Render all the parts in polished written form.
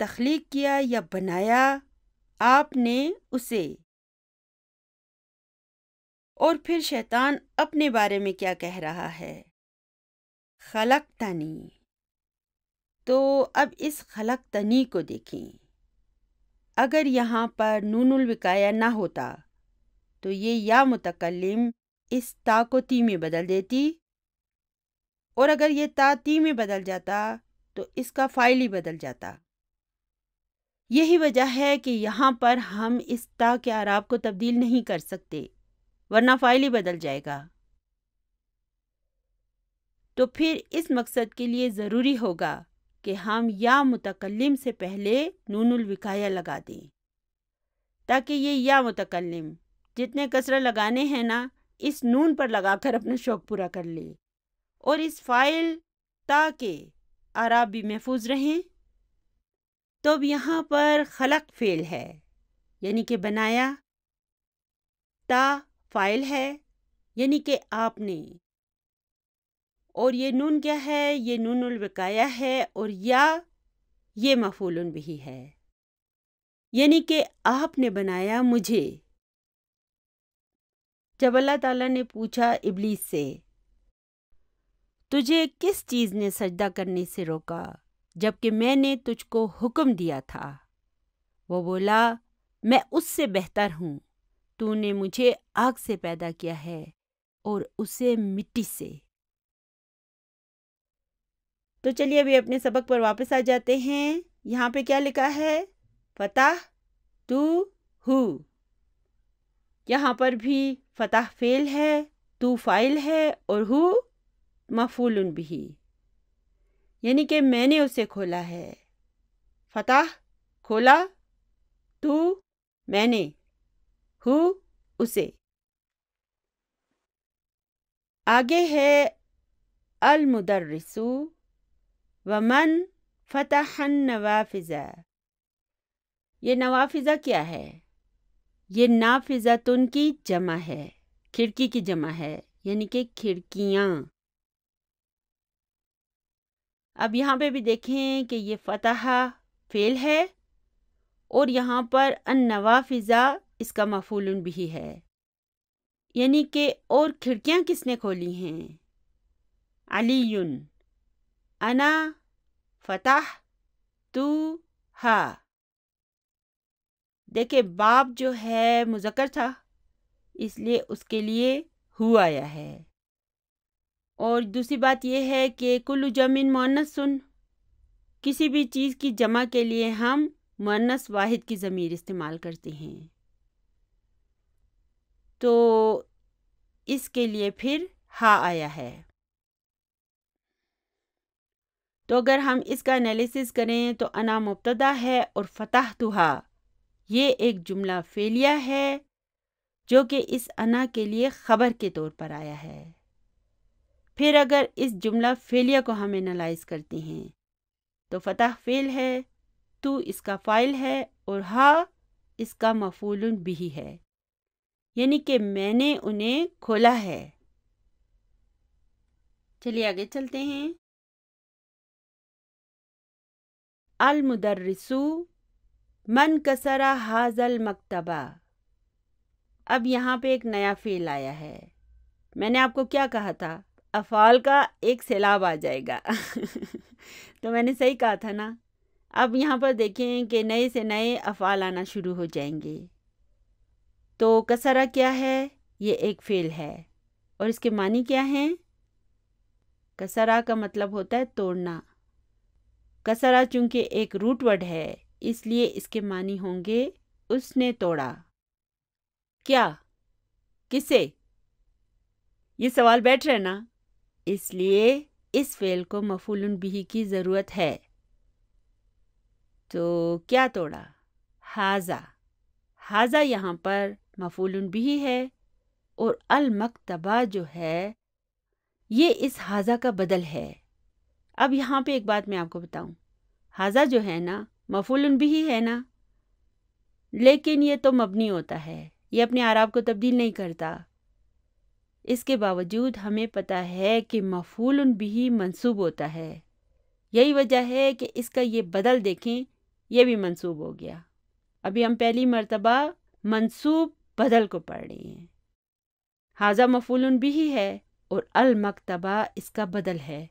تخلیق کیا یا بنایا آپ نے اسے۔ اور پھر شیطان اپنے بارے میں کیا کہہ رہا ہے؟ خلقتنی۔ تو اب اس خلقتنی کو دیکھیں، اگر یہاں پر نون الوقایہ نہ ہوتا تو یہ یا متکلم اس تا کو تی میں بدل دیتی، اور اگر یہ تا تی میں بدل جاتا تو اس کا فاعل ہی بدل جاتا۔ یہی وجہ ہے کہ یہاں پر ہم اس تا کے اعراب کو تبدیل نہیں کر سکتے، ورنہ فاعل ہی بدل جائے گا۔ تو پھر اس مقصد کے لیے ضروری ہوگا کہ ہم یا متکلم سے پہلے نون الوقایہ لگا دیں، تاکہ یہ یا متکلم جتنے کسرہ لگانے ہیں نا اس نون پر لگا کر اپنا شوق پورا کر لے، اور اس فاعل تا کے اعراب بھی محفوظ رہیں۔ تو اب یہاں پر خلق فعل ہے، یعنی کہ بنایا، تا فاعل ہے یعنی کہ آپ نے، اور یہ نون کیا ہے؟ یہ نون الوقایہ ہے، اور یا یہ مفعول بہ ہے، یعنی کہ آپ نے بنایا مجھے۔ جب اللہ تعالیٰ نے پوچھا ابلیس سے، تجھے کس چیز نے سجدہ کرنے سے روکا جبکہ میں نے تجھ کو حکم دیا تھا؟ وہ بولا، میں اس سے بہتر ہوں، تو نے مجھے آگ سے پیدا کیا ہے اور اسے مٹی سے۔ تو چلیے ابھی اپنے سبق پر واپس آ جاتے ہیں۔ یہاں پہ کیا لکھا ہے؟ فتح تو ہو۔ یہاں پر بھی فتح فعل ہے، تو فاعل ہے، اور ہو مفعول بہ، یعنی کہ میں نے اسے کھولا ہے۔ فتح کھولا، تو میں نے، ہو اسے۔ آگے ہے المدرس ومن فتح النوافذ۔ یہ نوافذ کیا ہے؟ یہ نافذتن کی جمع ہے، کھڑکی کی جمع ہے، یعنی کہ کھڑکیاں۔ اب یہاں پہ بھی دیکھیں کہ یہ فتح فعل ہے، اور یہاں پر النوافذ اس کا مفعول بہ ہے، یعنی کہ اور کھڑکیاں کس نے کھولی ہیں؟ علی، انا فتح تو ہا۔ دیکھیں باب جو ہے مذکر تھا، اس لیے اس کے لیے ہو آیا ہے، اور دوسری بات یہ ہے کہ کل جمع مؤنث، کسی بھی چیز کی جمع کے لیے ہم مؤنث واحد کی ضمیر استعمال کرتے ہیں، تو اس کے لیے پھر ہا آیا ہے۔ تو اگر ہم اس کا انالیسس کریں تو انا مبتدا ہے اور فتحتھا یہ ایک جملہ فعلیہ ہے جو کہ اس انا کے لیے خبر کے طور پر آیا ہے۔ پھر اگر اس جملہ فعلیہ کو ہم انالائز کرتے ہیں تو فتح فعل ہے، تو اس کا فاعل ہے، اور ہا اس کا مفعول بہ ہے، یعنی کہ میں نے انہیں کھولا ہے۔ چلیے آگے چلتے ہیں۔ المدرس من کسر ھذا المکتب۔ اب یہاں پہ ایک نیا فعل آیا ہے۔ میں نے آپ کو کیا کہا تھا؟ افعال کا ایک سیلاب آ جائے گا تو میں نے صحیح کہا تھا نا۔ اب یہاں پر دیکھیں کہ نئے سے نئے افعال آنا شروع ہو جائیں گے۔ تو کسرہ کیا ہے؟ یہ ایک فعل ہے، اور اس کے معنی کیا ہیں؟ کسرہ کا مطلب ہوتا ہے توڑنا۔ کسرہ چونکہ ایک روٹ ورڈ ہے، اس لیے اس کے معنی ہوں گے اس نے توڑا۔ کیا؟ کسے؟ یہ سوال بیٹھ رہا نا، اس لیے اس فعل کو مفعول بہ کی ضرورت ہے۔ تو کیا توڑا؟ ھذا۔ ھذا یہاں پر مفعول بہ ہے، اور المکتبہ جو ہے یہ اس ھذا کا بدل ہے۔ اب یہاں پہ ایک بات میں آپ کو بتاؤں، ھذا جو ہے نا مفعول بہ ہے نا، لیکن یہ تو مبنی ہوتا ہے، یہ اپنے اعراب کو تبدیل نہیں کرتا۔ اس کے باوجود ہمیں پتہ ہے کہ مفعول بہ منصوب ہوتا ہے، یہی وجہ ہے کہ اس کا یہ بدل دیکھیں یہ بھی منصوب ہو گیا۔ ابھی ہم پہلی مرتبہ منصوب بدل کو پڑھ رہے ہیں۔ ھذا مفعول بہ ہے اور المکتبہ اس کا بدل ہے،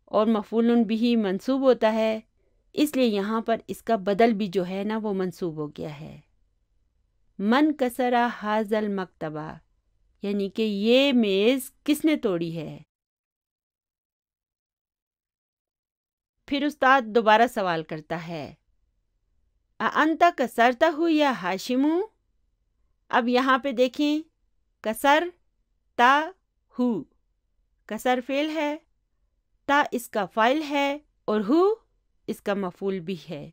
اور مفعول بہ منصوب ہوتا ہے، اس لیے یہاں پر اس کا بدل بھی جو ہے نا وہ منصوب ہو گیا ہے۔ من کسرا ھذا المکتبہ، یعنی کہ یہ میز کس نے توڑی ہے؟ پھر استاد دوبارہ سوال کرتا ہے، اَأَنْتَ کسرتہ یا ہاشم؟ اب یہاں پہ دیکھیں، کسر تا ہو، کسر فعل ہے، تا اس کا فاعل ہے اور ہو اس کا مفعول بھی ہے۔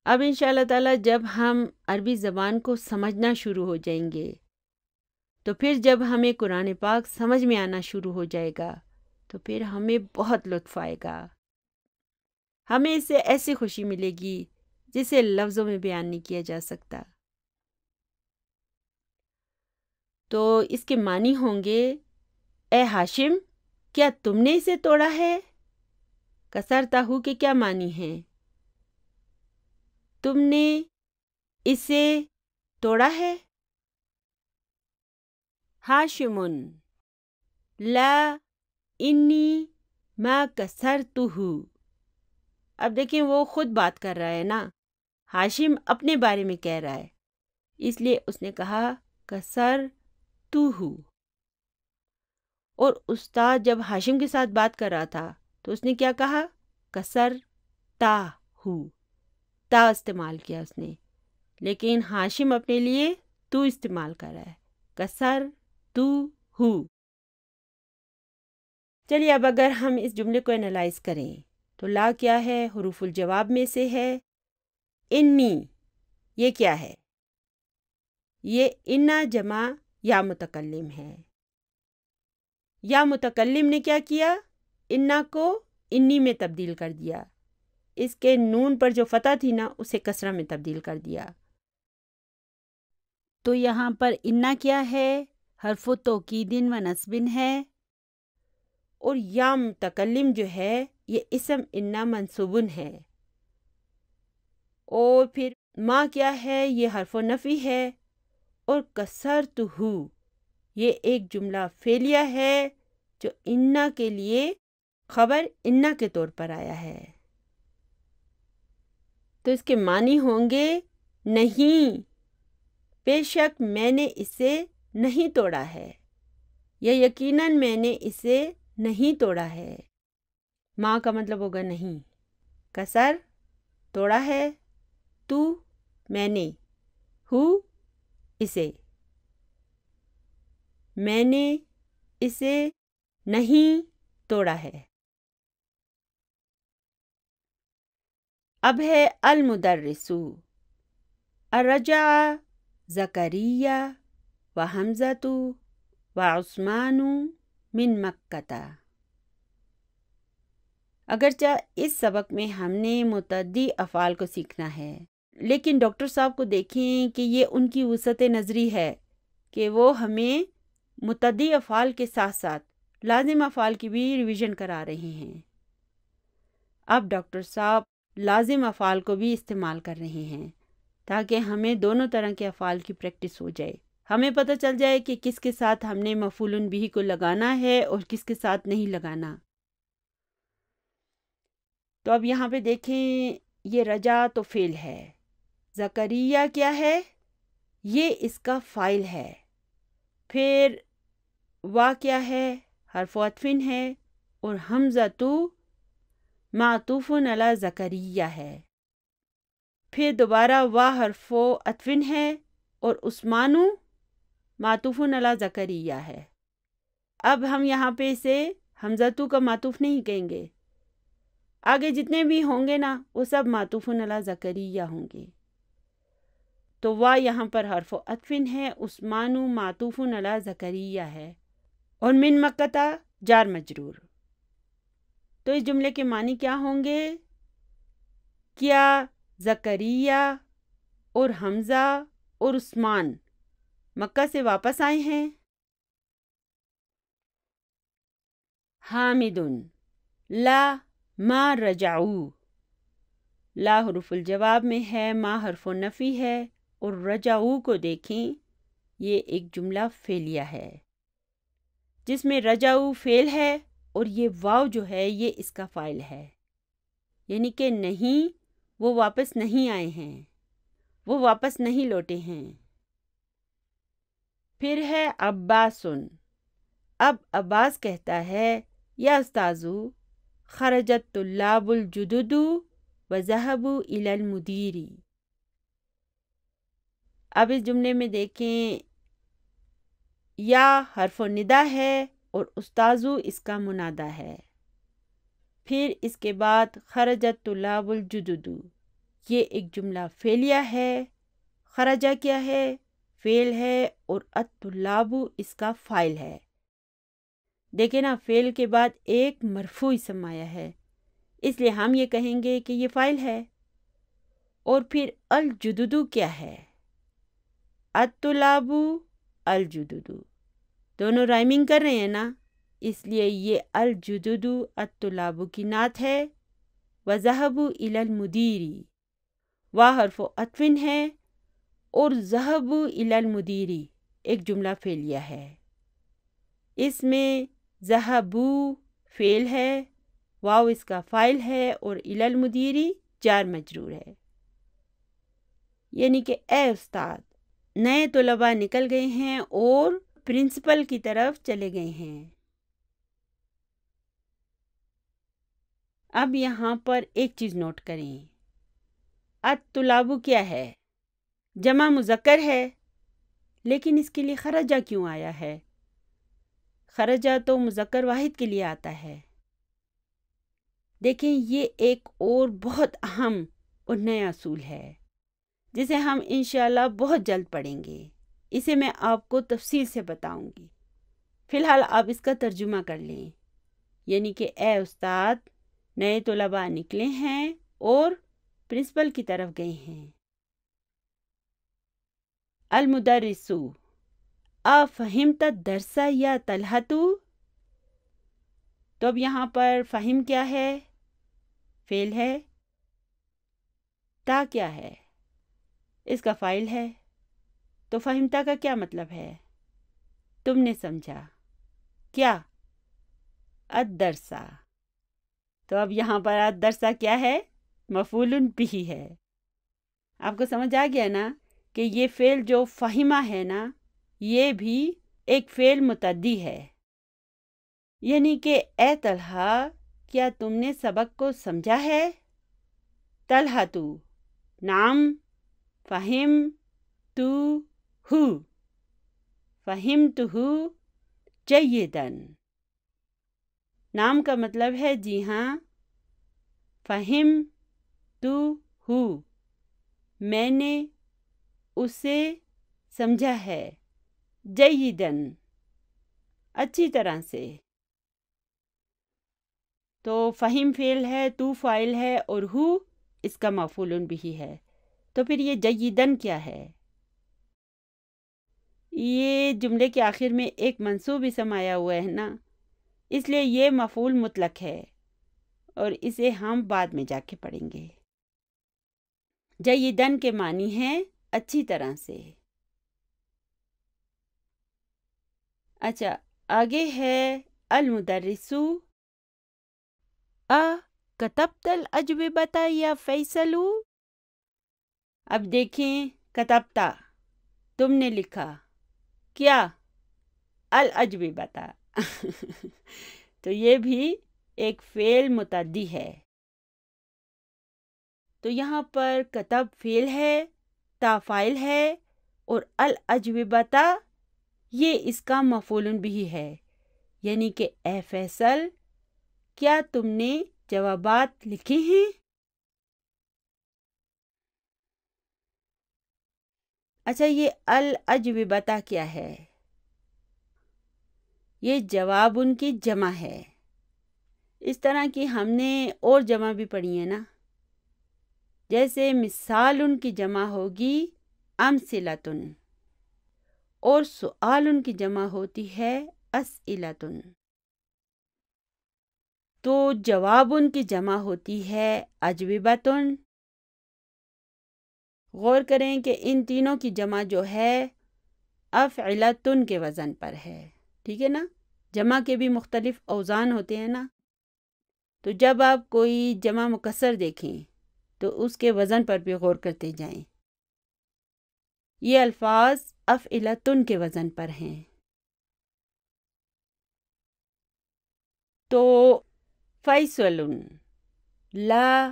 اب انشاءاللہ تعالی جب ہم عربی زبان کو سمجھنا شروع ہو جائیں گے تو پھر جب ہمیں قرآن پاک سمجھ میں آنا شروع ہو جائے گا تو پھر ہمیں بہت لطف آئے گا، ہمیں اس سے ایسی خوشی ملے گی جسے لفظوں میں بیان نہیں کیا جا سکتا۔ تو اس کے معنی ہوں گے، اے ہاشم کیا تم نے اسے توڑا ہے؟ کسرتہ کے کیا معنی ہیں؟ تم نے اسے توڑا ہے۔ ہاشم لا انی ما کسرتہ۔ اب دیکھیں وہ خود بات کر رہا ہے نا، ہاشم اپنے بارے میں کہہ رہا ہے، اس لیے اس نے کہا کسرتہ۔ اور استاد جب ہاشم کے ساتھ بات کر رہا تھا تو اس نے کیا کہا؟ کسرتہ، تا استعمال کیا اس نے، لیکن ہاشم اپنے لیے تو استعمال کر رہا ہے، کسرتہ۔ چلیے اب اگر ہم اس جملے کو انالائز کریں تو لا کیا ہے؟ حروف الجواب میں سے ہے۔ انی یہ کیا ہے؟ یہ انا جمع یا متکلم ہے۔ یا متکلم نے کیا کیا؟ انا کو انی میں تبدیل کر دیا، اس کے نون پر جو فتح تھی نا اسے کسرہ میں تبدیل کر دیا۔ تو یہاں پر انا کیا ہے؟ حرف توکید و نصب ہے، اور یا متکلم جو ہے یہ اسم انا منصوب ہے، اور پھر ما کیا ہے؟ یہ حرف نفی ہے، اور کسرتہ یہ ایک جملہ فعلیہ ہے جو انا کے لیے خبر انا کے طور پر آیا ہے۔ تو اس کے معنی ہوں گے نہیں، بے شک میں نے اسے نہیں توڑا ہے، یا یقیناً میں نے اسے نہیں توڑا ہے۔ ماں کا مطلب ہوگا نہیں، کسر توڑا ہے، تو میں نے، ہو اسے، میں نے اسے نہیں توڑا ہے۔ اب ہے المدرس، الرجع زکریا و حمزۃ و عثمان من مکہ۔ اگرچہ اس سبق میں ہم نے متعدی افعال کو سیکھنا ہے، لیکن ڈاکٹر صاحب کو دیکھیں کہ یہ ان کی وسعت نظری ہے کہ وہ ہمیں متعدی افعال کے ساتھ ساتھ لازم افعال کی بھی ریویژن کرا رہے ہیں۔ اب ڈاکٹر صاحب لازم افعال کو بھی استعمال کر رہے ہیں تاکہ ہمیں دونوں طرح کے افعال کی پریکٹس ہو جائے، ہمیں پتہ چل جائے کہ کس کے ساتھ ہم نے مفعول بہ کو لگانا ہے اور کس کے ساتھ نہیں لگانا۔ تو اب یہاں پہ دیکھیں، یہ رجا تو فعل ہے، زکریا کیا ہے؟ یہ اس کا فاعل ہے، پھر وا کیا ہے؟ حرف عطف ہے، اور حمزہ تو معطوف علی زکریا ہے، پھر دوبارہ وا حرف عطف ہے اور عثمان معطوف علی زکریا ہے۔ اب ہم یہاں پہ اسے حمزہ تو کا معطوف نہیں کہیں گے، آگے جتنے بھی ہوں گے نا وہ سب معطوف علی زکریا ہوں گے۔ تو وا یہاں پر حرف عطف ہے، عثمان معطوف علی زکریا ہے، اور من مکہ جار مجرور۔ تو اس جملے کے معنی کیا ہوں گے؟ کیا زکریا اور حمزہ اور عثمان مکہ سے واپس آئے ہیں؟ حامد لا ما رجعوا، لا حرف الجواب میں ہے، ما حرف نفی ہے، اور رجعو کو دیکھیں، یہ ایک جملہ فعلیہ ہے جس میں رجعو فعل ہے اور یہ واو جو ہے یہ اس کا فاعل ہے، یعنی کہ نہیں، وہ واپس نہیں آئے ہیں، وہ واپس نہیں لوٹے ہیں۔ پھر ہے عباسن، اب عباس کہتا ہے یا استاذو خرجت طلاب الجدد وذهبوا الى المدیر۔ اب اس جملے میں دیکھیں، یا حرف ندا ہے اور استاذو اس کا منادہ ہے، پھر اس کے بعد خرجت طلاب الجدد، یہ ایک جملہ فعلیہ ہے۔ خرجہ کیا ہے؟ فعل ہے، اور الطلاب اس کا فاعل ہے۔ دیکھیں نا، فعل کے بعد ایک مرفوع اسم آیا ہے، اس لیے ہم یہ کہیں گے کہ یہ فاعل ہے۔ اور پھر الجدد کیا ہے؟ الطلاب الجدد، دونوں رائمنگ کر رہے ہیں نا، اس لیے یہ الجدد الطلاب کی نعت ہے۔ وذهبوا الى المدیر، وا حرف عطف ہے، اور ذهبوا الى المدیر ایک جملہ فعلیہ ہے۔ اس میں ذهبوا فعل ہے، واو اس کا فاعل ہے، اور الى المدیر جار مجرور ہے۔ یعنی کہ اے استاد، نئے طلباء نکل گئے ہیں اور پرنسپل کی طرف چلے گئے ہیں۔ اب یہاں پر ایک چیز نوٹ کریں، الطلاب کیا ہے؟ جمع مذکر ہے، لیکن اس کے لیے خرجہ کیوں آیا ہے؟ خرجہ تو مذکر واحد کے لیے آتا ہے۔ دیکھیں، یہ ایک اور بہت اہم اور نیا اصول ہے جسے ہم انشاءاللہ بہت جلد پڑھیں گے، اسے میں آپ کو تفصیل سے بتاؤں گی۔ فی الحال آپ اس کا ترجمہ کر لیں، یعنی کہ اے استاد، نئے طلباء نکلے ہیں اور پرنسپل کی طرف گئے ہیں۔ المدرس افہمت الدرس یا طلحۃ؟ تو اب یہاں پر فہم کیا ہے؟ فعل ہے۔ تا کیا ہے؟ اس کا فاعل ہے۔ تو فہمتا کا کیا مطلب ہے؟ تم نے سمجھا کیا؟ الدرسہ۔ تو اب یہاں پر الدرسہ کیا ہے؟ مفعول بہ ہے۔ آپ کو سمجھ آ گیا نا کہ یہ فعل جو فہمہ ہے نا، یہ بھی ایک فعل متعدی ہے، یعنی کہ اے طلحہ، کیا تم نے سبق کو سمجھا ہے؟ طلحۃ نعم فہمتہ، فہمتہ جیداً۔ نام کا مطلب ہے جی ہاں، فہمتہ میں نے اسے سمجھا ہے، جیداً اچھی طرح سے۔ تو فہم فعل ہے، تو فاعل ہے، اور ہو اس کا مفعول بہ ہے۔ تو پھر یہ جیداً کیا ہے؟ یہ جملے کے آخر میں ایک منصوب اسم آیا ہوا ہے نا، اس لیے یہ مفعول مطلق ہے، اور اسے ہم بعد میں جا کے پڑھیں گے۔ جیداً کے معنی ہیں اچھی طرح سے۔ اچھا، آگے ہے المدرس کتبت الاجوبۃ یا فیصل؟ اب دیکھیں، کتبتا تم نے لکھا، کیا؟ الاجوبۃ تو یہ بھی ایک فعل متعدی ہے۔ تو یہاں پر کتب فعل ہے، تا فاعل ہے، اور الاجوبۃ یہ اس کا مفعول بھی ہے، یعنی کہ اے فیصل، کیا تم نے جوابات لکھے ہیں؟ اچھا، یہ الاجوبۃ کیا ہے؟ یہ جواب ان کی جمع ہے۔ اس طرح کی ہم نے اور جمع بھی پڑھی ہے نا، جیسے مثال ان کی جمع ہوگی امثلۃن، اور سؤال ان کی جمع ہوتی ہے اسئلۃن۔ تو جواب ان کی جمع ہوتی ہے اجوبۃن، غور کریں کہ ان تینوں کی جمع جو ہے افعلتن کے وزن پر ہے، ٹھیک ہے نا؟ جمع کے بھی مختلف اوزان ہوتے ہیں نا، تو جب آپ کوئی جمع مکسر دیکھیں تو اس کے وزن پر بھی غور کرتے جائیں۔ یہ الفاظ افعلتن کے وزن پر ہیں۔ تو فیصل، لا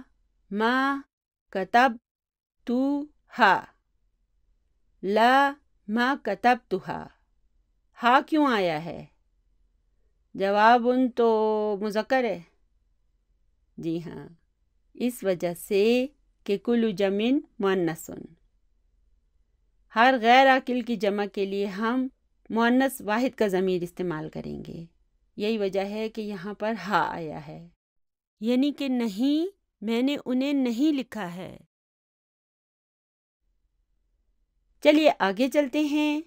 ما کتبتھا، لا ما کتبتھا، ہا کیوں آیا ہے؟ جواب تو مذکر ہے۔ جی ہاں، اس وجہ سے کہ کل جمع مؤنث، ہر غیر عاقل کی جمع کے لیے ہم مؤنث واحد کا ضمیر استعمال کریں گے۔ یہی وجہ ہے کہ یہاں پر ہا آیا ہے، یعنی کہ نہیں، میں نے انہیں نہیں لکھا ہے۔ چلیے آگے چلتے ہیں۔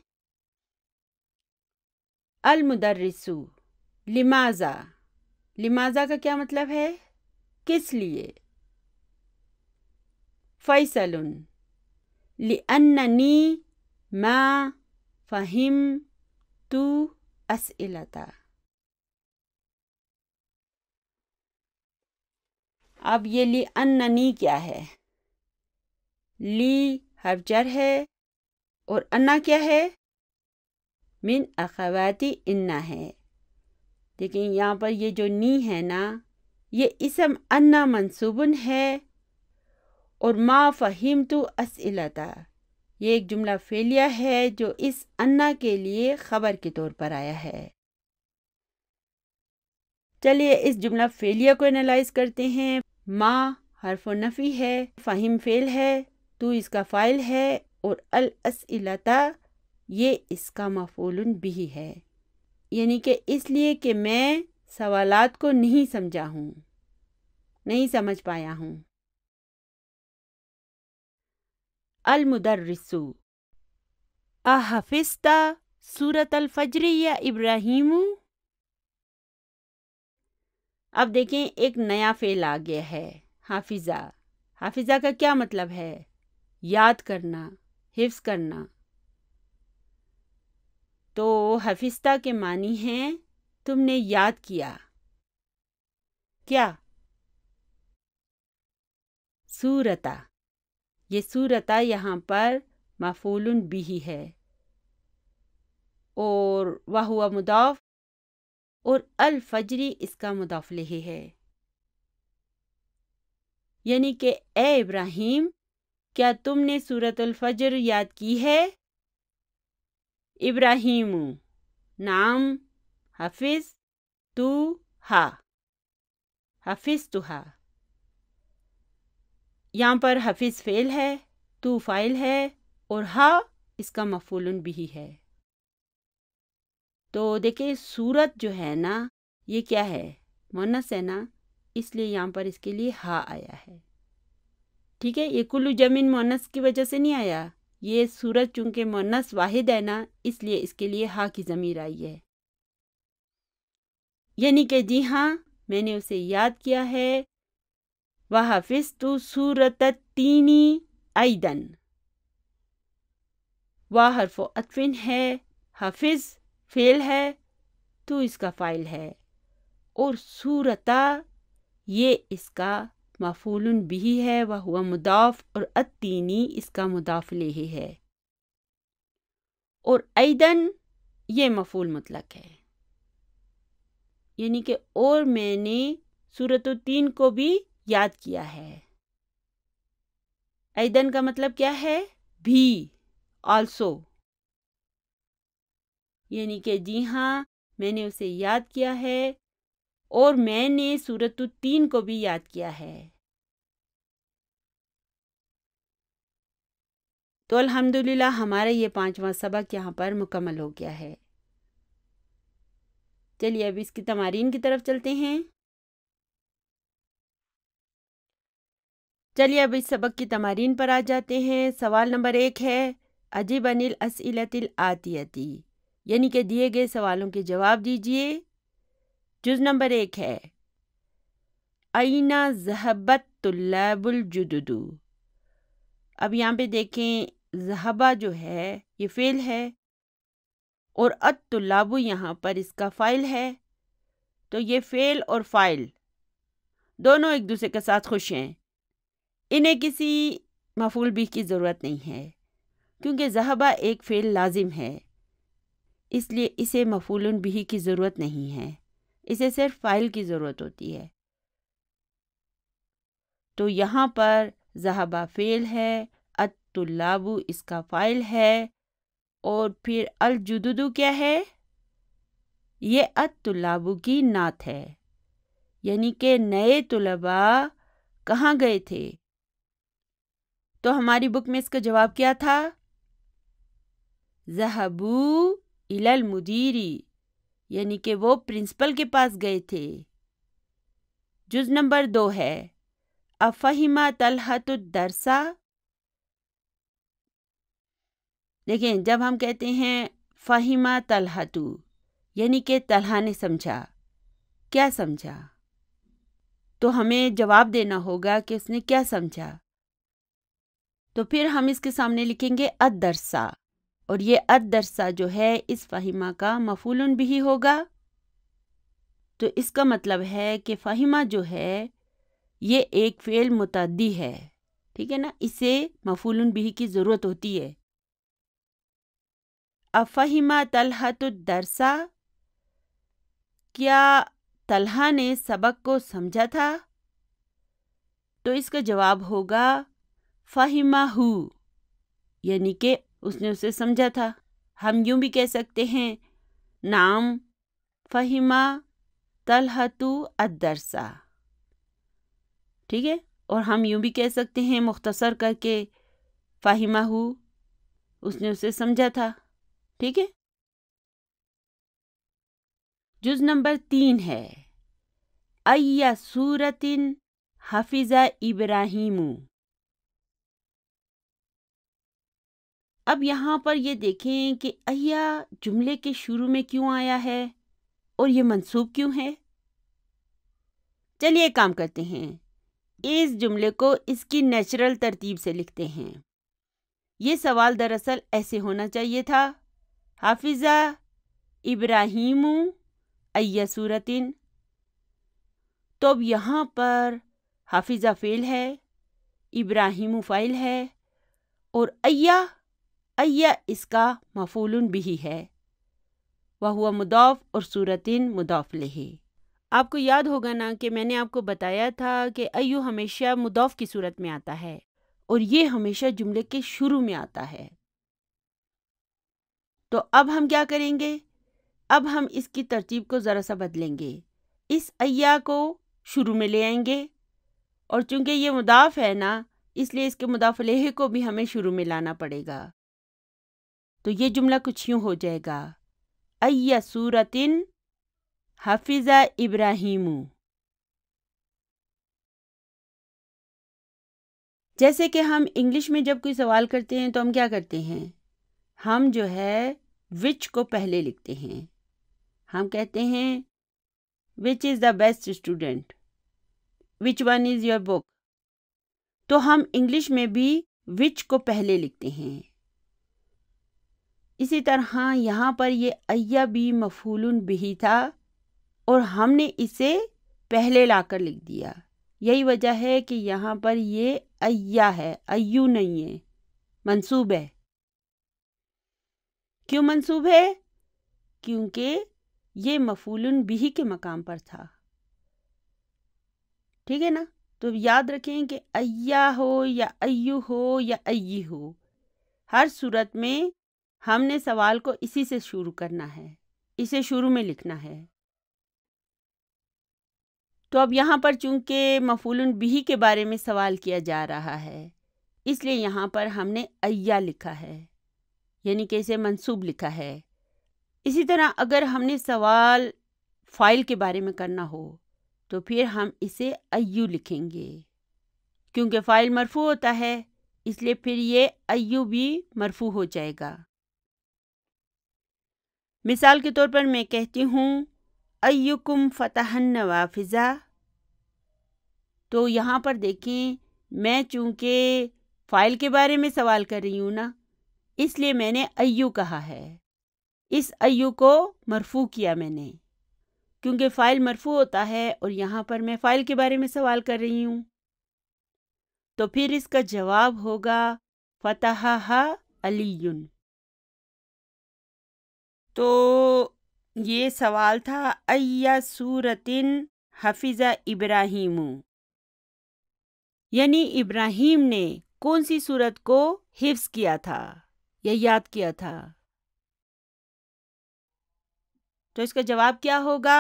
المدرس، لماذا، لماذا کا کیا مطلب ہے؟ کس لیے؟ فیصل، لأننی ما فہمت اسئلۃ۔ اب یہ لأننی کیا ہے؟ لی حرف جر ہے اور انا کیا ہے؟ من اخواتی انا ہے۔ لیکن یہاں پر یہ جو نی ہے نا، یہ اسم انا منصوبن ہے، اور ما فہمت اسئلۃ یہ ایک جملہ فعلیہ ہے جو اس انا کے لیے خبر کے طور پر آیا ہے۔ چلیے اس جملہ فعلیہ کو انالائز کرتے ہیں۔ ما حرف نفی ہے، فہم فعل ہے، تو اس کا فاعل ہے، اور الاسئلۃ یہ اس کا مفعول بھی ہے، یعنی کہ اس لیے کہ میں سوالات کو نہیں سمجھا ہوں، نہیں سمجھ پایا ہوں۔ المدرس، احفظت سورۃ الفجر یا ابراہیم؟ اب دیکھیں ایک نیا فعل آ گیا ہے، حافظہ۔ حافظہ کا کیا مطلب ہے؟ یاد کرنا، حفظ کرنا۔ تو حفظتہ کے معنی ہیں تم نے یاد کیا۔ کیا؟ سورتہ، یہ سورتہ یہاں پر مفعول بھی ہے، اور وہو مضاف، اور الفجری اس کا مضاف الیہ ہے، یعنی کہ اے ابراہیم کیا تم نے سورۃ الفجر یاد کی ہے؟ ابراہیم، نعم، حفظ تو ہا، حفظ تو ہا۔ یہاں پر حفظ فعل ہے، تو فاعل ہے، اور ہا اس کا مفعول بھی ہے۔ تو دیکھیں سورت جو ہے نا، یہ کیا ہے؟ مؤنث ہے نا، اس لیے یہاں پر اس کے لیے ہا آیا ہے، ٹھیک ہے؟ یہ کل جمع مؤنث کی وجہ سے نہیں آیا، یہ سورت چونکہ مؤنث واحد ہے نا، اس لیے اس کے لیے ہا کی ضمیر آئی ہے، یعنی کہ جی ہاں میں نے اسے یاد کیا ہے۔ وَحَفِظْتُ سُورَةَ التِّینِ أَيْضًا، وا حرف عطف ہے، حفظ فعل ہے، تو اس کا فاعل ہے، اور سورتہ یہ اس کا مفعول بھی ہے، وہو مضاف، اور التینی اس کا مضاف الیہ ہے، اور ایدن یہ مفعول مطلق ہے، یعنی کہ اور میں نے سورۃ التین کو بھی یاد کیا ہے۔ ایدن کا مطلب کیا ہے؟ بھی، آلسو، یعنی کہ جی ہاں میں نے اسے یاد کیا ہے، اور میں نے سورۃ التین کو بھی یاد کیا ہے۔ تو الحمدللہ ہمارا یہ 5واں سبق یہاں پر مکمل ہو گیا ہے۔ چلیے اب اس کی تمارین کی طرف چلتے ہیں۔ چلیے اب اس سبق کی تمارین پر آ جاتے ہیں۔ سوال نمبر 1 ہے اجب عن الاسئلۃ الآتیۃ، یعنی کہ دیے گئے سوالوں کے جواب دیجئے۔ جز نمبر 1 ہے اینا ذہبت طلاب الجدد، اب یہاں پہ دیکھیں ذہبہ جو ہے یہ فعل ہے اور الطلاب یہاں پر اس کا فاعل ہے، تو یہ فعل اور فاعل دونوں ایک دوسرے کے ساتھ خوش ہیں، انہیں کسی مفعول بھی کی ضرورت نہیں ہے کیونکہ ذہبہ ایک فعل لازم ہے، اس لیے اسے مفعول بھی کی ضرورت نہیں ہے، اسے صرف فاعل کی ضرورت ہوتی ہے۔ تو یہاں پر ذہبہ فعل ہے، الطلاب اس کا فاعل ہے، اور پھر الجدد کیا ہے؟ یہ الطلاب کی نعت ہے، یعنی کہ نئے طلباء کہاں گئے تھے؟ تو ہماری بک میں اس کا جواب کیا تھا؟ ذهبوا الی المدیری، یعنی کہ وہ پرنسپل کے پاس گئے تھے۔ جز نمبر 2 ہے افہم طلحۃ الدرس۔ دیکھیں جب ہم کہتے ہیں فہم طلحۃ یعنی کہ طلحہ نے سمجھا، کیا سمجھا؟ تو ہمیں جواب دینا ہوگا کہ اس نے کیا سمجھا، تو پھر ہم اس کے سامنے لکھیں گے الدرسہ، اور یہ الدرسہ جو ہے اس فہمہ کا مفعول بھی ہوگا، تو اس کا مطلب ہے کہ فہمہ جو ہے یہ ایک فعل متعدی ہے، ٹھیک ہے نا، اسے مفعول بھی کی ضرورت ہوتی ہے۔ افہم طلحۃ الدرس، کیا طلحہ نے سبق کو سمجھا تھا؟ تو اس کا جواب ہوگا فہمہ، یعنی کہ اس نے اسے سمجھا تھا۔ ہم یوں بھی کہہ سکتے ہیں نعم فہم طلحۃ الدرس، ٹھیک ہے، اور ہم یوں بھی کہہ سکتے ہیں مختصر کر کے فہمہ، اس نے اسے سمجھا تھا، ٹھیک ہے۔ جز نمبر 3 ہے ای سورۃ حفظ ابراہیم۔ اب یہاں پر یہ دیکھیں کہ ایا جملے کے شروع میں کیوں آیا ہے اور یہ منصوب کیوں ہے؟ چلیے ایک کام کرتے ہیں، اس جملے کو اس کی نیچرل ترتیب سے لکھتے ہیں۔ یہ سوال دراصل ایسے ہونا چاہیے تھا، حافظ ابراہیم ای سورۃ، تو اب یہاں پر حافظہ فعل ہے، ابراہیم فاعل ہے، اور ایا اس کا مفعول بھی ہے، وہو مضاف اور سورۃ مضاف الیہ۔ آپ کو یاد ہوگا نا کہ میں نے آپ کو بتایا تھا کہ ایو ہمیشہ مضاف کی صورت میں آتا ہے اور یہ ہمیشہ جملے کے شروع میں آتا ہے۔ تو اب ہم کیا کریں گے؟ اب ہم اس کی ترتیب کو ذرا سا بدلیں گے، اس ایا کو شروع میں لے آئیں گے، اور چونکہ یہ مضاف ہے نا اس لیے اس کے مضاف الیہ کو بھی ہمیں شروع میں لانا پڑے گا، تو یہ جملہ کچھ یوں ہو جائے گا ای سورۃ حفظ ابراہیم۔ جیسے کہ ہم انگلش میں جب کوئی سوال کرتے ہیں تو ہم کیا کرتے ہیں؟ ہم جو ہے وچ کو پہلے لکھتے ہیں، ہم کہتے ہیں which is the best student, which one is your book, تو ہم انگلش میں بھی وچ کو پہلے لکھتے ہیں۔ اسی طرح یہاں پر یہ ایا بھی مفعول بھی تھا اور ہم نے اسے پہلے لا کر لکھ دیا، یہی وجہ ہے کہ یہاں پر یہ ایا ہے، ایو نہیں ہے، منصوب ہے۔ کیوں منصوب ہے؟ کیونکہ یہ مفعول بھی کے مقام پر تھا، ٹھیک ہے نا، تو یاد رکھیں کہ ایا ہو یا ایو ہو یا ای ہو، ہر صورت میں ہم نے سوال کو اسی سے شروع کرنا ہے، اسے شروع میں لکھنا ہے۔ تو اب یہاں پر چونکہ مفعول بھی کے بارے میں سوال کیا جا رہا ہے اس لیے یہاں پر ہم نے ایا لکھا ہے، یعنی کہ اسے منصوب لکھا ہے۔ اسی طرح اگر ہم نے سوال فاعل کے بارے میں کرنا ہو تو پھر ہم اسے ایو لکھیں گے، کیونکہ فاعل مرفوع ہوتا ہے اس لیے پھر یہ ایو بھی مرفوع ہو جائے گا۔ مثال کے طور پر میں کہتی ہوں ایکم فتح النوافذ، تو یہاں پر دیکھیں میں چونکہ فائل کے بارے میں سوال کر رہی ہوں نا، اس لیے میں نے ایو کہا ہے۔ اس ایو کو مرفوع کیا میں نے، کیونکہ فائل مرفوع ہوتا ہے اور یہاں پر میں فائل کے بارے میں سوال کر رہی ہوں، تو پھر اس کا جواب ہوگا فتحہا علی۔ تو یہ سوال تھا ایّا سورۃ حفظ ابراہیم، یعنی ابراہیم نے کون سی سورت کو حفظ کیا تھا یا یاد کیا تھا؟ تو اس کا جواب کیا ہوگا؟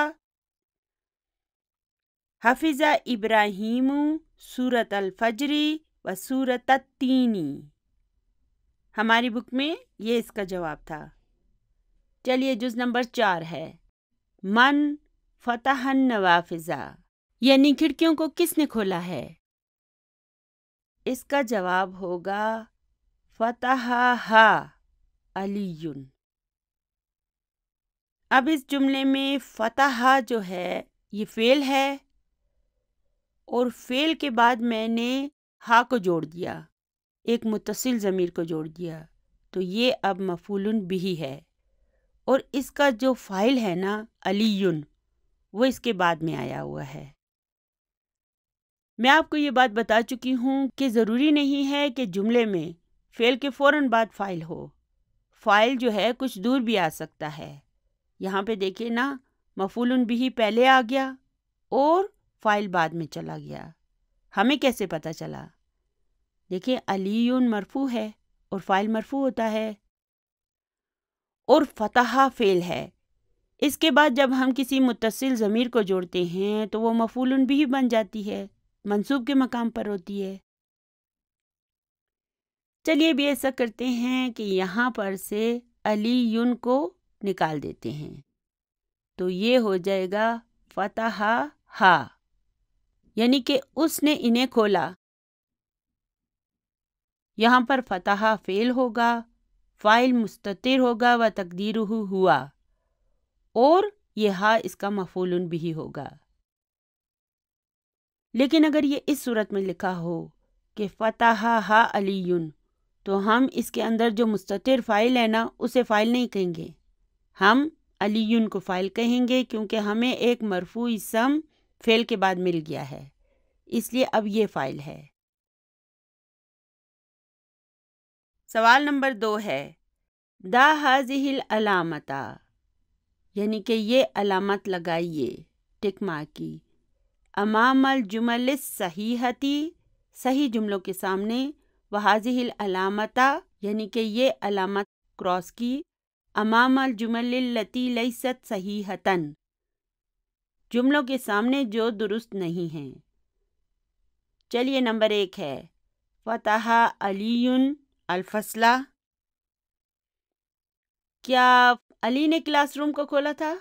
حفظ ابراہیم سورۃ الفجر و سورۃ التین۔ ہماری بک میں یہ اس کا جواب تھا۔ چلیے جز نمبر 4 ہے، من فتح النوافذ، یعنی کھڑکیوں کو کس نے کھولا ہے؟ اس کا جواب ہوگا فتحہا علی۔ اب اس جملے میں فتحہ جو ہے یہ فعل ہے، اور فعل کے بعد میں نے ہا کو جوڑ دیا، ایک متصل ضمیر کو جوڑ دیا، تو یہ اب مفعول بہ ہے، اور اس کا جو فاعل ہے نا علی، وہ اس کے بعد میں آیا ہوا ہے۔ میں آپ کو یہ بات بتا چکی ہوں کہ ضروری نہیں ہے کہ جملے میں فعل کے فوراً بعد فاعل ہو، فاعل جو ہے کچھ دور بھی آ سکتا ہے۔ یہاں پہ دیکھیں نا، مفعول بہ پہلے آ گیا اور فاعل بعد میں چلا گیا، ہمیں کیسے پتہ چلا؟ دیکھیں علی مرفوع ہے اور فاعل مرفوع ہوتا ہے، اور فتحہ فعل ہے، اس کے بعد جب ہم کسی متصل ضمیر کو جوڑتے ہیں تو وہ مفعول بہ بن جاتی ہے، منصوب کے مقام پر ہوتی ہے۔ چلیے بھی ایسا کرتے ہیں کہ یہاں پر سے علی کو نکال دیتے ہیں، تو یہ ہو جائے گا فتحہا، یعنی کہ اس نے انہیں کھولا۔ یہاں پر فتحہ فعل ہوگا، فاعل مستتر ہوگا و تقدیرہ ہوا، اور یہ ہا اس کا مفعول بہ ہوگا۔ لیکن اگر یہ اس صورت میں لکھا ہو کہ فتحہا علی، تو ہم اس کے اندر جو مستتر فاعل ہے نا اسے فاعل نہیں کہیں گے، ہم علی کو فاعل کہیں گے، کیونکہ ہمیں ایک مرفوع اسم فعل کے بعد مل گیا ہے، اس لیے اب یہ فاعل ہے۔ سوال نمبر 2 ہے، دا ہذہ العلامۃ، یعنی کہ یہ علامت لگائیے ٹک مارک کی، امام الجمل الصحیحۃ، صحیح جملوں کے سامنے، وہذہ العلامۃ، یعنی کہ یہ علامت کراس کی، امام الجمل التی لیست صحیحۃ، جملوں کے سامنے جو درست نہیں ہیں۔ چلیے نمبر 1 ہے، فتح علی الفصل، کیا علی نے کلاس روم کو کھولا تھا؟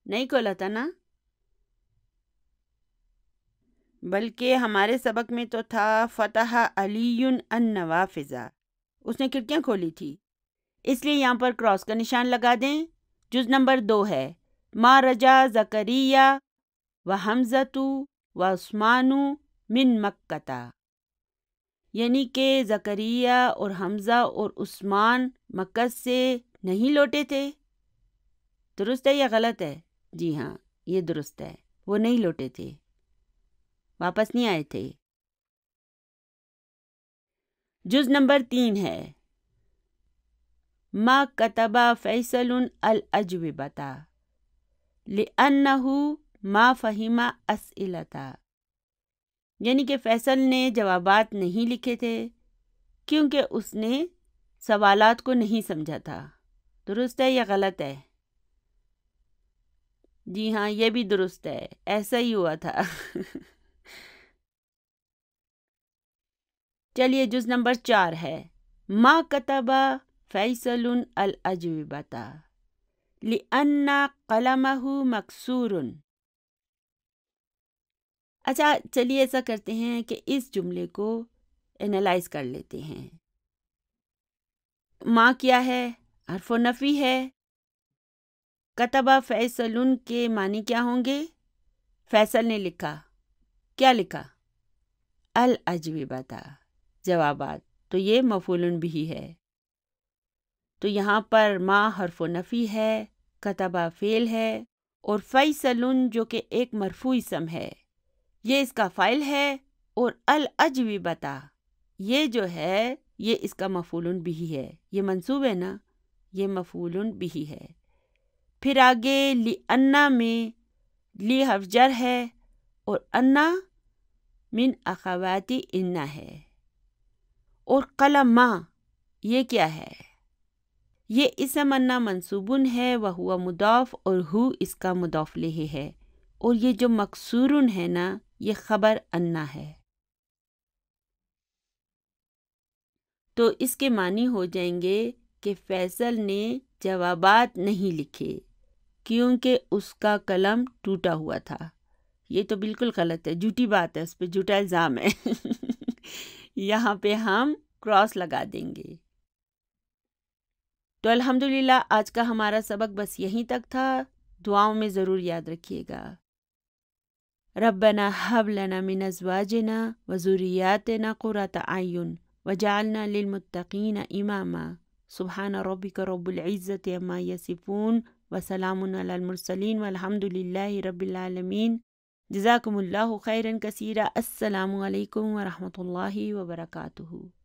نہیں کھولا تھا نا، بلکہ ہمارے سبق میں تو تھا فتح علی النوافذ، اس نے کھڑکیاں کھولی تھی، اس لیے یہاں پر کراس کا نشان لگا دیں۔ جز نمبر 2 ہے، ما رجا زکریہ و حمزۃ و عثمان من مکہ، یعنی کہ زکریہ اور حمزہ اور عثمان مکہ سے نہیں لوٹے تھے۔ درست ہے یا غلط ہے؟ جی ہاں یہ درست ہے، وہ نہیں لوٹے تھے، واپس نہیں آئے تھے۔ جز نمبر 3 ہے، ما کتب فیصل الاجوبۃ لأنہ ما فہم اسئلۃ، یعنی کہ فیصل نے جوابات نہیں لکھے تھے کیونکہ اس نے سوالات کو نہیں سمجھا تھا۔ درست ہے یا غلط ہے؟ جی ہاں یہ بھی درست ہے، ایسا ہی ہوا تھا۔ چلیے جز نمبر 4 ہے، ما کتب فیصل الاجوبۃ لأن قلمہ مکسور۔ اچھا چلیے ایسا کرتے ہیں کہ اس جملے کو انالائز کر لیتے ہیں۔ ما کیا ہے؟ حرف نفی ہے۔ کتب فیصل کے معنی کیا ہوں گے؟ فیصل نے لکھا، کیا لکھا؟ الاجوبۃ، جوابات۔ تو یہ مفعول بھی ہے۔ تو یہاں پر ما حرف نفی ہے، کتبہ فعل ہے، اور فیصل جو کہ ایک مرفوع اسم ہے یہ اس کا فاعل ہے، اور الاجوبۃ یہ جو ہے یہ اس کا مفعول بھی ہے، یہ منصوب ہے نا، یہ مفعول بھی ہے۔ پھر آگے لِأَنَّ میں لی حرف جر ہے اور انا من اخواتی انا ہے، اور قلم یہ کیا ہے؟ یہ اسم انا منصوبن ہے وہو مضاف اور ہو اس کا مضاف الیہ ہے، اور یہ جو مکسورن ہے نا یہ خبر انا ہے۔ تو اس کے معنی ہو جائیں گے کہ فیصل نے جوابات نہیں لکھے کیونکہ اس کا قلم ٹوٹا ہوا تھا۔ یہ تو بالکل غلط ہے، جھوٹی بات ہے، اس پہ جھوٹا الزام ہے۔ یہاں پہ ہم کراس لگا دیں گے۔ تو الحمدللہ آج کا ہمارا سبق بس یہیں تک تھا، دعاؤں میں ضرور یاد رکھیے گا۔ ربنا ہب لنا من ازواجنا وذریاتنا قرۃ اعین وجعلنا للمتقین اماما سبحان ربک رب العزۃ عما یصفون وسلام علی المرسلین والحمد للہ رب العالمین۔ جزاکم اللہ خیرا کثیرا۔ السلام علیکم ورحمۃ اللہ وبرکاتہ۔